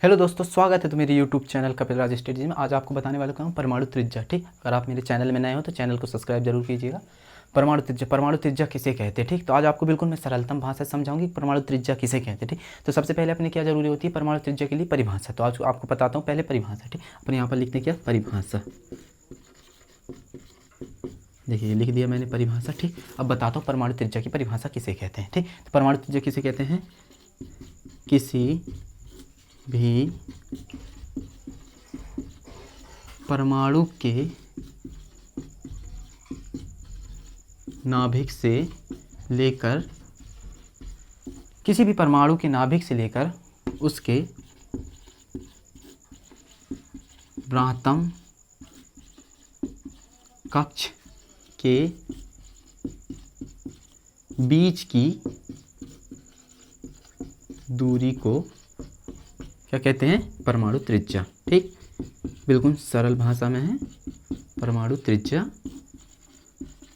Hello दोस्तों, स्वागत है तो मेरे यूट्यूब चैनल कपिल राज स्टडीज में। आज आपको बताने वाला हूँ परमाणु त्रिज्या। ठीक, अगर आप मेरे चैनल में नए हो तो चैनल को सब्सक्राइब जरूर कीजिएगा। परमाणु त्रिज्या किसे कहते हैं। ठीक, तो आज आपको बिल्कुल मैं सरलतम भाषा से समझाऊंगी कि परमाणु त्रिज्या किसे कहते हैं। ठीक, तो सबसे पहले अपने क्या जरूरी होती है परमाणु त्रिज्या के लिए परिभाषा। तो आज आपको बताता हूँ पहले परिभाषा। ठीक, अपने यहाँ पर लिखते हैं क्या परिभाषा। देखिए लिख दिया मैंने परिभाषा। ठीक, अब बताता हूँ परमाणु त्रिज्या की परिभाषा किसे कहते हैं। ठीक, तो परमाणु त्रिज्या किसे कहते हैं, किसी भी परमाणु के नाभिक से लेकर उसके ब्राह्तम कक्ष के बीच की दूरी को क्या कहते हैं, परमाणु त्रिज्या। ठीक, बिल्कुल सरल भाषा में है, परमाणु त्रिज्या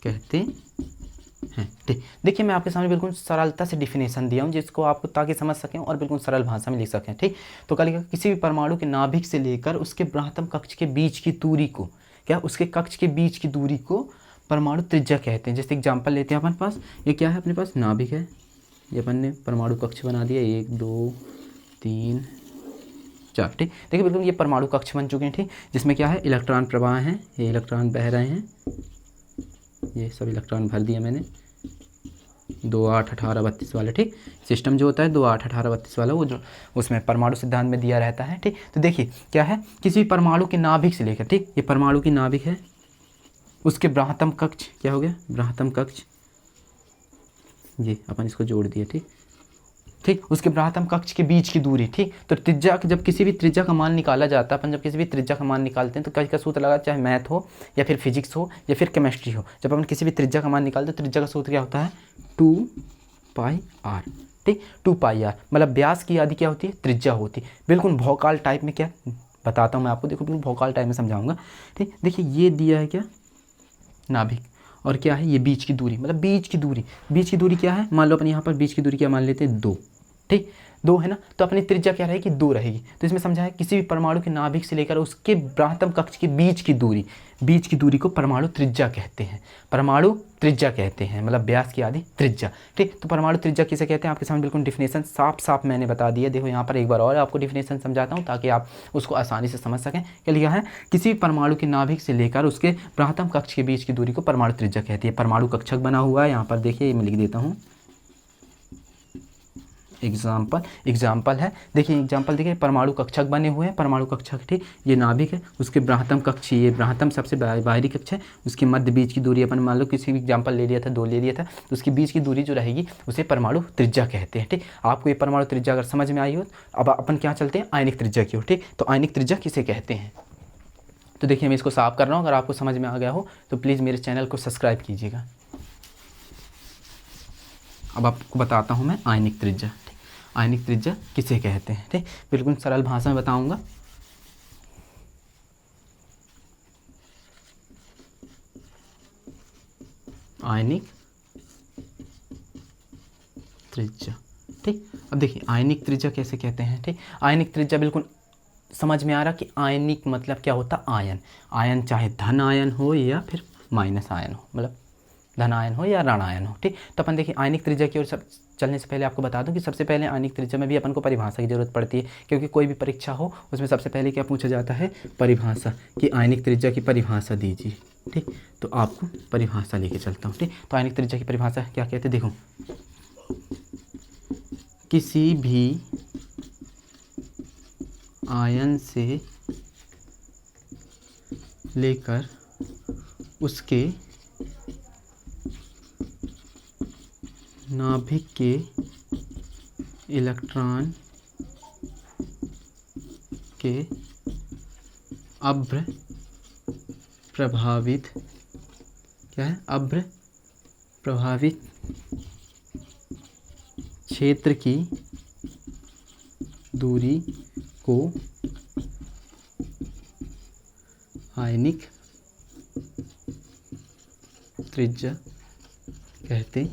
कहते हैं। ठीक, देखिए मैं आपके सामने बिल्कुल सरलता से डिफिनेशन दिया हूँ जिसको आपको ताकि समझ सकें और बिल्कुल सरल भाषा में लिख सकें। ठीक, तो कल किसी भी परमाणु के नाभिक से लेकर उसके ब्राह्तम कक्ष के बीच की दूरी को उसके कक्ष के बीच की दूरी को परमाणु त्रिज्या कहते हैं। जैसे एग्जाम्पल लेते हैं अपन पास, ये क्या है, अपने पास नाभिक है, ये अपन ने परमाणु कक्ष बना दिया, 1 2 3 4। ठीक, देखिए बिल्कुल ये परमाणु कक्ष बन चुके हैं। ठीक, जिसमें क्या है, इलेक्ट्रॉन प्रवाह हैं, ये इलेक्ट्रॉन बह रहे हैं, ये सब इलेक्ट्रॉन भर दिया मैंने 2 8 18 32 वाले। ठीक, सिस्टम जो होता है 2 8 18 32 वाला, वो जो उसमें परमाणु सिद्धांत में दिया रहता है। ठीक, तो देखिए क्या है, किसी परमाणु के नाभिक से लेकर, ठीक, ये परमाणु की नाभिक है, उसके ब्राह्तम कक्ष, क्या हो गया ब्राह्तम कक्ष, ये अपन इसको जोड़ दिया। ठीक ठीक, उसके ब्राह्तम कक्ष के बीच की दूरी। ठीक, तो त्रिज्या, जब किसी भी त्रिज्या का मान निकाला जाता है, अपन जब किसी भी त्रिज्या का मान निकालते हैं तो कई का सूत्र लगा, चाहे मैथ हो या फिर फिजिक्स हो या फिर केमिस्ट्री हो, जब अपन किसी भी त्रिज्या का मान निकालते हैं तो त्रिज्या का सूत्र क्या होता है, 2πr। ठीक, 2πr मतलब व्यास की आधी क्या होती है, त्रिज्या होती है। बिल्कुल भौकाल टाइप में क्या बताता हूँ मैं आपको, देखो बिल्कुल भौकाल टाइप में समझाऊंगा। ठीक, देखिए ये दिया है क्या, नाभिक, और क्या है ये बीच की दूरी, मतलब बीच की दूरी क्या है, मान लो अपन यहाँ पर बीच की दूरी क्या मान लेते हैं, 2। ठीक, 2 है ना, तो अपनी त्रिज्या क्या रहेगी, 2 रहेगी। तो इसमें समझा है किसी भी परमाणु के नाभिक से लेकर उसके ब्राह्तम कक्ष के बीच की दूरी को परमाणु त्रिज्या कहते हैं। परमाणु त्रिज्या कहते हैं मतलब व्यास की आधी त्रिज्या। ठीक, तो परमाणु त्रिज्या किसे कहते हैं, आपके सामने बिल्कुल डिफिनेशन साफ मैंने बता दिया। देखो यहाँ पर एक बार और आपको डिफिनेशन समझाता हूँ ताकि आप उसको आसानी से समझ सकें। क्या लिखा है, किसी भी परमाणु के नाभिक से लेकर उसके ब्राह्तम कक्ष के बीच की दूरी को परमाणु त्रिज्या कहती है। परमाणु कक्षक बना हुआ है यहाँ पर, देखिए मैं लिख देता हूँ, एग्जाम्पल है। देखिए एग्जाम्पल देखिए, परमाणु कक्षक बने हुए हैं, परमाणु कक्षक। ठीक, ये नाभिक है, उसके ब्राह्तम कक्ष, ये ब्राह्तम सबसे बाहरी कक्ष है, उसके मध्य बीच की दूरी अपन मान लो किसी भी एग्जाम्पल ले लिया था, 2 ले लिया था, तो उसकी बीच की दूरी जो रहेगी उसे परमाणु त्रिज्या कहते हैं। ठीक, आपको ये परमाणु त्रिज्या अगर समझ में आई हो, अब अपन क्या चलते हैं आयनिक त्रिज्या की ओर। ठीक, तो आयनिक त्रिज्या किसे कहते हैं, तो देखिए मैं इसको साफ कर रहा हूँ, अगर आपको समझ में आ गया हो तो प्लीज़ मेरे चैनल को सब्सक्राइब कीजिएगा। अब आपको बताता हूँ मैं आयनिक त्रिज्या। आयनिक त्रिज्या किसे कहते हैं। ठीक, बिल्कुल सरल भाषा में बताऊंगा। आयनिक त्रिज्या। ठीक, अब देखिए आयनिक त्रिज्या कैसे कहते हैं। ठीक, आयनिक त्रिज्या बिल्कुल समझ में आ रहा कि आयनिक मतलब क्या होता, आयन। आयन चाहे धन आयन हो या फिर माइनस आयन हो, मतलब धन आयन हो या ऋण आयन हो। ठीक, तो अपन देखिए आयनिक त्रिज्या की ओर सब चलने से पहले आपको बता दूं कि सबसे पहले आयनिक त्रिज्या में भी अपन को परिभाषा की जरूरत पड़ती है, क्योंकि कोई भी परीक्षा हो उसमें सबसे पहले क्या पूछा जाता है, परिभाषा, कि आयनिक त्रिज्या की परिभाषा दीजिए। ठीक, तो आपको परिभाषा लेके चलता हूँ। ठीक, तो आयनिक त्रिज्या की परिभाषा क्या कहते हैं, देखो, किसी भी आयन से लेकर उसके नाभिक के इलेक्ट्रॉन के अभ्र प्रभावित, क्या है, अभ्र प्रभावित क्षेत्र की दूरी को आयनिक त्रिज्या कहते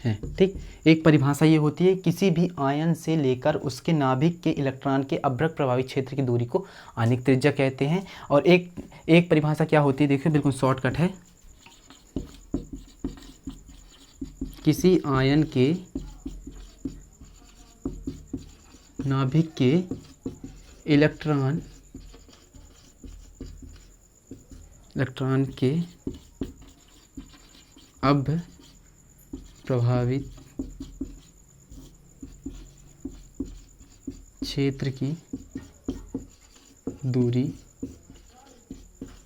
हैं। ठीक, एक परिभाषा ये होती है किसी भी आयन से लेकर उसके नाभिक के इलेक्ट्रॉन के अभ्रक प्रभावित क्षेत्र की दूरी को आयनिक त्रिज्या कहते हैं। और एक परिभाषा क्या होती है, देखिए बिल्कुल शॉर्टकट है, किसी आयन के नाभिक के इलेक्ट्रॉन के अभ्र प्रभावित क्षेत्र की दूरी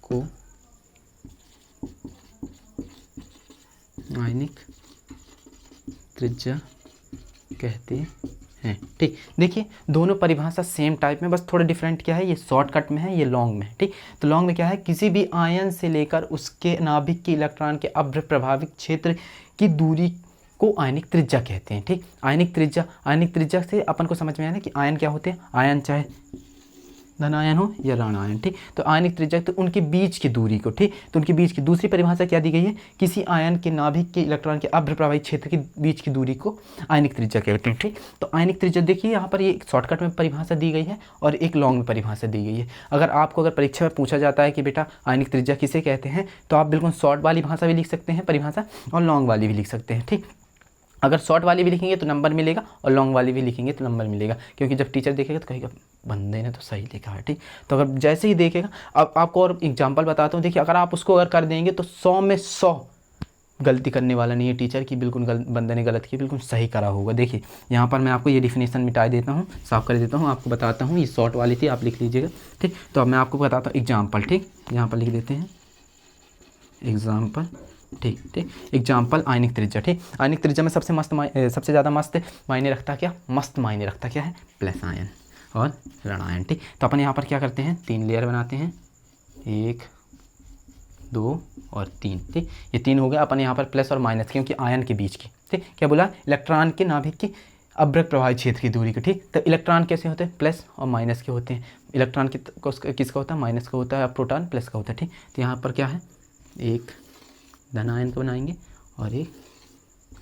को आयनिक त्रिज्या कहते हैं। ठीक, देखिए दोनों परिभाषा सेम टाइप में, बस थोड़ा डिफरेंट क्या है, ये शॉर्टकट में है, ये लॉन्ग में है। ठीक, तो लॉन्ग में क्या है, किसी भी आयन से लेकर उसके नाभिक के इलेक्ट्रॉन के अभ्र प्रभावित क्षेत्र की दूरी को आयनिक त्रिज्या कहते हैं। ठीक, आयनिक त्रिज्या से अपन को समझ में आया ना कि आयन क्या होते हैं, आयन चाहे धन आयन हो या ऋण आयन। ठीक, तो आयनिक त्रिज्या तो उनके बीच की दूरी को, ठीक, तो उनके बीच की दूसरी परिभाषा क्या दी गई है, किसी आयन के नाभिक के इलेक्ट्रॉन के अभ्र प्रभावित क्षेत्र के बीच की दूरी को आयनिक त्रिज्या कहते हैं। ठीक, तो आयनिक त्रिज्या देखिए यहाँ पर ये एक शॉर्टकट में परिभाषा दी गई है और एक लॉन्ग में परिभाषा दी गई है। अगर परीक्षा में पूछा जाता है कि बेटा आयनिक त्रिज्या किसे कहते हैं, तो आप बिल्कुल शॉर्ट वाली भाषा भी लिख सकते हैं परिभाषा, और लॉन्ग वाली भी लिख सकते हैं। ठीक, अगर शॉर्ट वाली भी लिखेंगे तो नंबर मिलेगा और लॉन्ग वाली भी लिखेंगे तो नंबर मिलेगा, क्योंकि जब टीचर देखेगा तो कहेगा बंदे ने तो सही लिखा है। ठीक, तो अगर जैसे ही देखेगा, अब आपको और एग्जांपल बताता हूँ। देखिए अगर आप उसको अगर कर देंगे तो 100 में 100 गलती करने वाला नहीं है टीचर की, बिल्कुल बंदे ने गलत किया, बिल्कुल सही करा होगा। देखिए यहाँ पर मैं आपको ये डिफिनेशन मिटा देता हूँ, साफ कर देता हूँ, आपको बताता हूँ। ये शॉर्ट वाली थी, आप लिख लीजिएगा। ठीक, तो अब मैं आपको बताता हूँ एग्जाम्पल। ठीक, यहाँ पर लिख देते हैं एग्जाम्पल। ठीक, एग्जाम्पल आयनिक त्रिज्या। ठीक, आयनिक त्रिज्या में सबसे ज़्यादा मस्त मायने रखता क्या है, प्लस आयन और ऋण आयन। ठीक, तो अपन यहाँ पर क्या करते हैं, 3 लेयर बनाते हैं, 1 2 और 3। ठीक, ये 3 हो गया। अपन यहाँ पर प्लस और माइनस, क्योंकि आयन के बीच की, ठीक, क्या बोला, इलेक्ट्रॉन के नाभिक की अभ्रक प्रभावित क्षेत्र की दूरी की। ठीक, तो इलेक्ट्रॉन कैसे होते हैं, प्लस और माइनस के होते हैं। इलेक्ट्रॉन किसका होता है, माइनस का होता है, और प्रोटॉन प्लस का होता है। ठीक, तो यहाँ पर क्या है, एक धन आयन का बनाएंगे और एक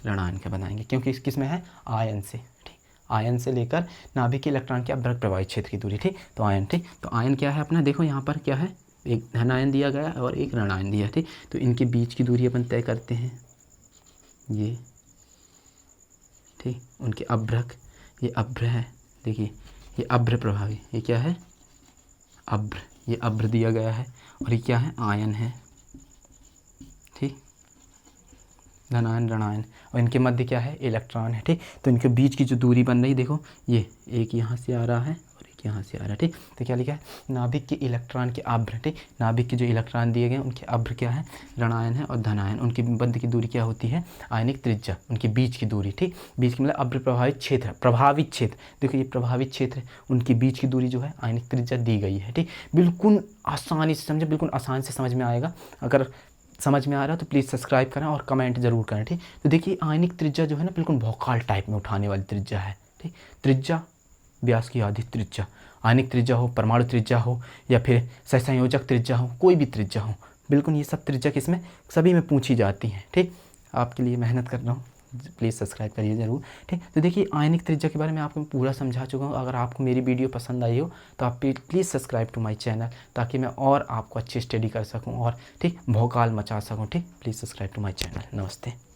ऋण आयन का बनाएंगे, क्योंकि किस में है, आयन से। ठीक, आयन से लेकर नाभिक के इलेक्ट्रॉन के अभ्रक प्रभावित क्षेत्र की दूरी। ठीक, तो आयन। ठीक, तो आयन क्या है अपना, देखो यहाँ पर क्या है, एक धन आयन दिया गया और एक ऋण आयन दिया। ठीक, तो इनके बीच की दूरी अपन तय करते हैं, ये। ठीक, उनके अभ्रक, ये अभ्र है, देखिए ये अभ्र प्रभावी, ये क्या है, अभ्र, ये अभ्र दिया गया है, और ये क्या है, आयन है। ठीक, धन आयन ऋण आयन, और इनके मध्य क्या है, इलेक्ट्रॉन है। ठीक, तो इनके बीच की जो दूरी बन रही, देखो ये एक यहाँ से आ रहा है और एक यहाँ से आ रहा है। ठीक, तो क्या लिखा है, नाभिक के इलेक्ट्रॉन के अभ्र। ठीक, नाभिक के जो इलेक्ट्रॉन दिए गए उनके अभ्र क्या है, ऋण आयन है और धन आयन। उनके मध्य की दूरी क्या होती है, आयनिक त्रिज्या, उनके बीच की दूरी। ठीक, बीच की मतलब अभ्र प्रभावित क्षेत्र, देखो ये प्रभावित क्षेत्र, उनके बीच की दूरी जो है आयनिक त्रिज्या दी गई है। ठीक, बिल्कुल आसानी से समझे, बिल्कुल आसान से समझ में आएगा। अगर समझ में आ रहा है तो प्लीज़ सब्सक्राइब करें और कमेंट जरूर करें। ठीक, तो देखिए आयनिक त्रिज्या जो है ना, बिल्कुल भौकाल टाइप में उठाने वाली त्रिज्या है। ठीक, त्रिज्या व्यास की आधी त्रिज्या, आयनिक त्रिज्या हो, परमाणु त्रिज्या हो, या फिर सहसंयोजक त्रिज्या हो, कोई भी त्रिज्या हो, बिल्कुल ये सब त्रिज्या किसमें, सभी में पूछी जाती हैं। ठीक, आपके लिए मेहनत कर रहा हूँ, प्लीज़ सब्सक्राइब करिए ज़रूर। ठीक, तो देखिए आयनिक त्रिज्या के बारे में आपको पूरा समझा चुका हूँ। अगर आपको मेरी वीडियो पसंद आई हो तो आप please subscribe to my channel, ताकि मैं और आपको अच्छी स्टडी कर सकूँ और ठीक भौकाल मचा सकूँ। ठीक, please subscribe to my channel. नमस्ते।